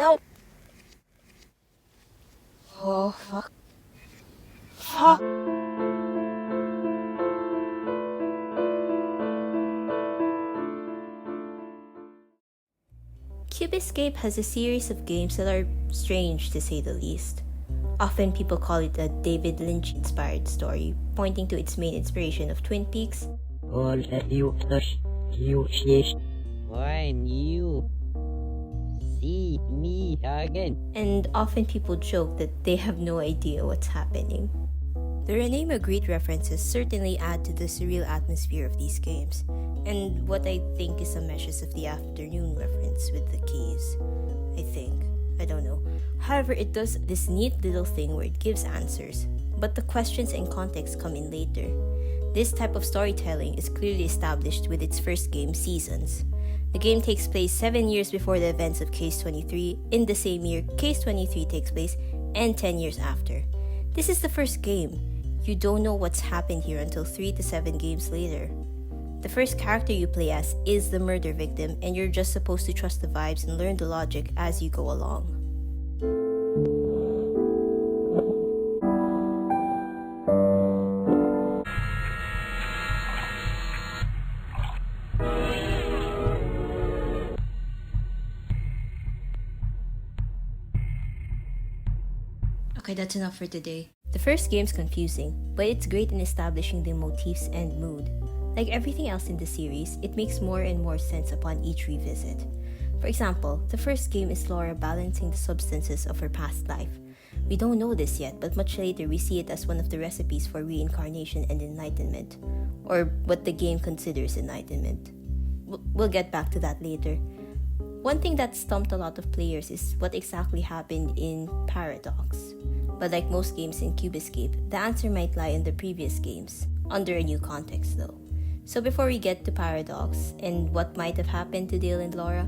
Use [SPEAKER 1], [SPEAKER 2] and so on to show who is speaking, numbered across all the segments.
[SPEAKER 1] help! Oh, fuck. Fuck!
[SPEAKER 2] Cube Escape has a series of games that are strange to say the least. Often people call it a David Lynch-inspired story, pointing to its main inspiration of Twin Peaks.
[SPEAKER 3] All that you touch, you taste.
[SPEAKER 4] When you see me again.
[SPEAKER 2] And often people joke that they have no idea what's happening. The Renee Magritte references certainly add to the surreal atmosphere of these games, and what I think is a Meshes of the Afternoon reference with the keys. I don't know. However, it does this neat little thing where it gives answers, but the questions and context come in later. This type of storytelling is clearly established with its first game, Seasons. The game takes place 7 years before the events of Case 23, in the same year Case 23 takes place, and 10 years after. This is the first game. You don't know what's happened here until 3 to 7 games later. The first character you play as is the murder victim, and you're just supposed to trust the vibes and learn the logic as you go along. Okay, that's enough for today. The first game's confusing, but it's great in establishing the motifs and mood. Like everything else in the series, it makes more and more sense upon each revisit. For example, the first game is Laura balancing the substances of her past life. We don't know this yet, but much later we see it as one of the recipes for reincarnation and enlightenment, or what the game considers enlightenment. We'll get back to that later. One thing that stumped a lot of players is what exactly happened in Paradox. But like most games in Cube Escape, the answer might lie in the previous games, under a new context though. So before we get to Paradox and what might have happened to Dale and Laura,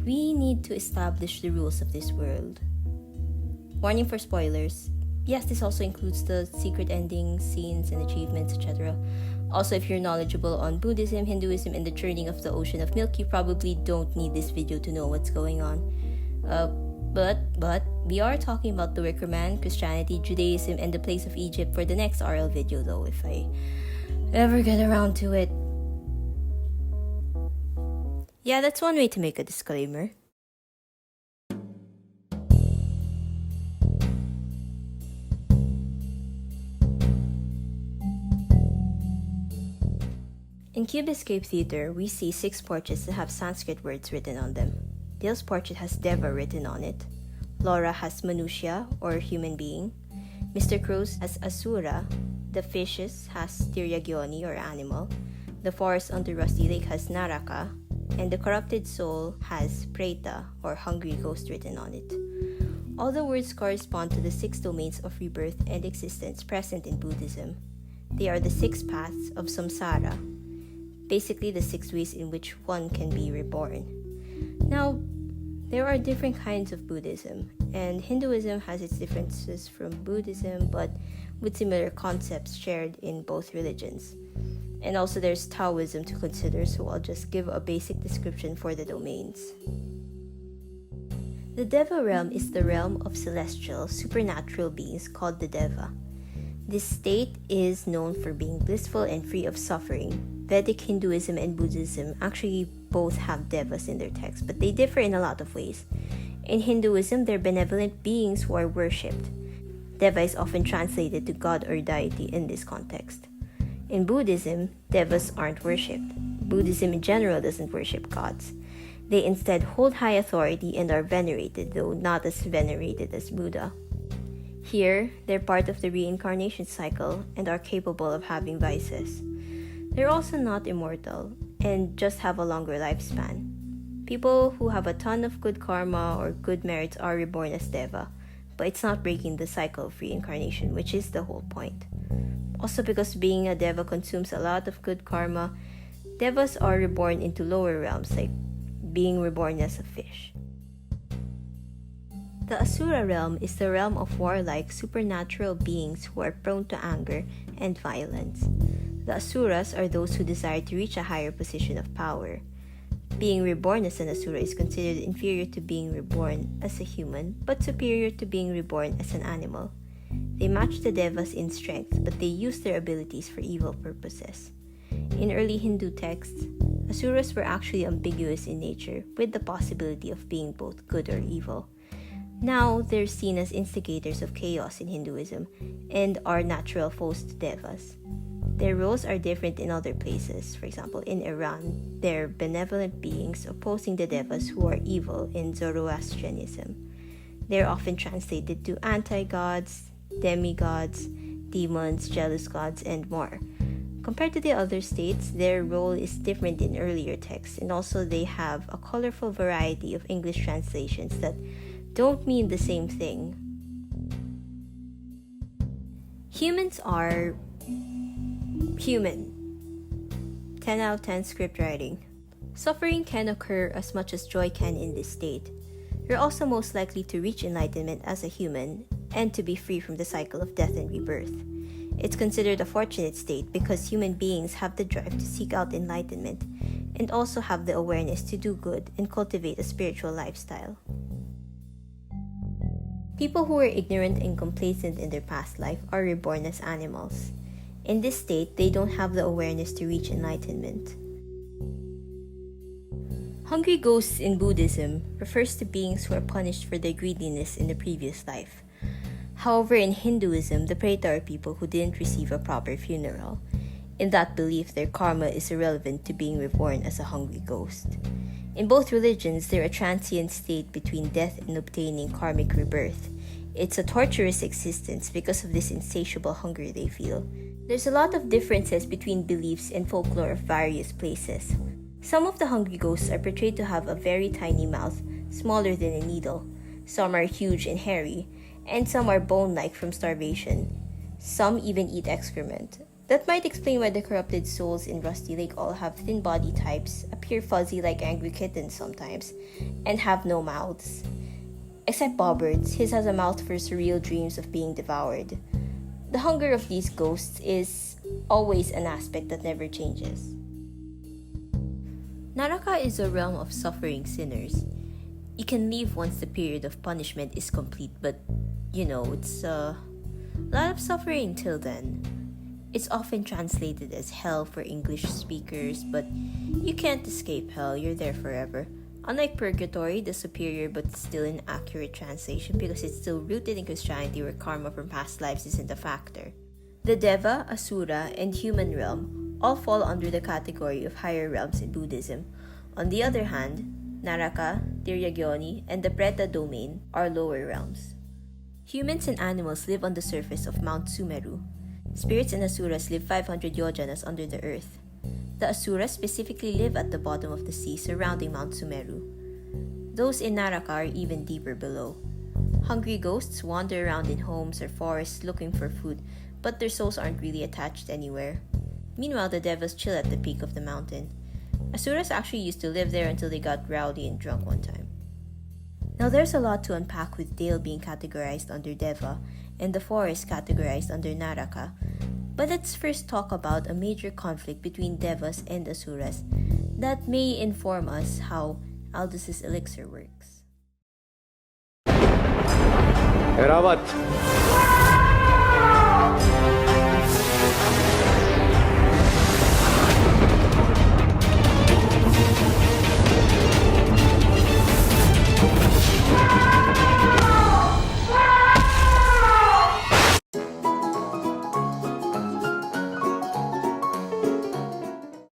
[SPEAKER 2] we need to establish the rules of this world. Warning for spoilers. Yes, this also includes the secret endings, scenes, and achievements, etc. Also, if you're knowledgeable on Buddhism, Hinduism, and the churning of the ocean of milk, you probably don't need this video to know what's going on. But we are talking about the Wicker Man, Christianity, Judaism, and the place of Egypt for the next RL video though, if I ever get around to it. Yeah, that's one way to make a disclaimer. In Cube Escape Theater, we see 6 portraits that have Sanskrit words written on them. Dale's portrait has Deva written on it. Laura has Manusya, or human being. Mr. Cruz has Asura. The fishes has Tiryagyoni, or animal. The forest on the Rusty Lake has Naraka. And the corrupted soul has Preta, or hungry ghost, written on it. All the words correspond to the 6 domains of rebirth and existence present in Buddhism. They are the 6 paths of Samsara, basically the 6 ways in which one can be reborn. Now, there are different kinds of Buddhism, and Hinduism has its differences from Buddhism, but with similar concepts shared in both religions. And also there's Taoism to consider, so I'll just give a basic description for the domains. The Deva realm is the realm of celestial, supernatural beings called the Deva. This state is known for being blissful and free of suffering. Vedic Hinduism and Buddhism actually both have devas in their texts, but they differ in a lot of ways. In Hinduism, they're benevolent beings who are worshipped. Deva is often translated to god or deity in this context. In Buddhism, devas aren't worshipped. Buddhism in general doesn't worship gods. They instead hold high authority and are venerated, though not as venerated as Buddha. Here, they're part of the reincarnation cycle and are capable of having vices. They're also not immortal and just have a longer lifespan. People who have a ton of good karma or good merits are reborn as Deva, but it's not breaking the cycle of reincarnation, which is the whole point. Also, because being a Deva consumes a lot of good karma, Devas are reborn into lower realms, like being reborn as a fish. The Asura realm is the realm of warlike, supernatural beings who are prone to anger and violence. The Asuras are those who desire to reach a higher position of power. Being reborn as an asura is considered inferior to being reborn as a human, but superior to being reborn as an animal. They match the devas in strength, but they use their abilities for evil purposes. In early Hindu texts, asuras were actually ambiguous in nature, with the possibility of being both good or evil. Now, they're seen as instigators of chaos in Hinduism and are natural foes to devas. Their roles are different in other places. For example, in Iran, they're benevolent beings opposing the devas who are evil in Zoroastrianism. They're often translated to anti-gods, demigods, demons, jealous gods, and more. Compared to the other states, their role is different in earlier texts, and also they have a colorful variety of English translations that don't mean the same thing. Humans are human. 10 out of 10 script writing. Suffering can occur as much as joy can in this state. You're also most likely to reach enlightenment as a human and to be free from the cycle of death and rebirth. It's considered a fortunate state because human beings have the drive to seek out enlightenment and also have the awareness to do good and cultivate a spiritual lifestyle. People who are ignorant and complacent in their past life are reborn as animals. In this state, they don't have the awareness to reach enlightenment. Hungry ghosts in Buddhism refers to beings who are punished for their greediness in the previous life. However, in Hinduism, the Preta are people who didn't receive a proper funeral. In that belief, their karma is irrelevant to being reborn as a hungry ghost. In both religions, they're a transient state between death and obtaining karmic rebirth. It's a torturous existence because of this insatiable hunger they feel. There's a lot of differences between beliefs and folklore of various places. Some of the hungry ghosts are portrayed to have a very tiny mouth, smaller than a needle. Some are huge and hairy, and some are bone-like from starvation. Some even eat excrement. That might explain why the corrupted souls in Rusty Lake all have thin body types, appear fuzzy like angry kittens sometimes, and have no mouths. Except Bobbert's, his has a mouth for surreal dreams of being devoured. The hunger of these ghosts is always an aspect that never changes. Naraka is a realm of suffering sinners. You can leave once the period of punishment is complete, but it's a lot of suffering till then. It's often translated as hell for English speakers, but you can't escape hell, you're there forever. Unlike purgatory, the superior but still inaccurate translation because it's still rooted in Christianity where karma from past lives isn't a factor. The Deva, Asura, and human realm all fall under the category of higher realms in Buddhism. On the other hand, Naraka, Tiryagyoni, and the Preta domain are lower realms. Humans and animals live on the surface of Mount Sumeru. Spirits and Asuras live 500 yojanas under the earth. The Asuras specifically live at the bottom of the sea surrounding Mount Sumeru. Those in Naraka are even deeper below. Hungry ghosts wander around in homes or forests looking for food, but their souls aren't really attached anywhere. Meanwhile, the devas chill at the peak of the mountain. Asuras actually used to live there until they got rowdy and drunk one time. Now there's a lot to unpack with Dale being categorized under Deva and the forest categorized under Naraka. But let's first talk about a major conflict between Devas and Asuras that may inform us how Aldous' elixir works.
[SPEAKER 5] Erabat.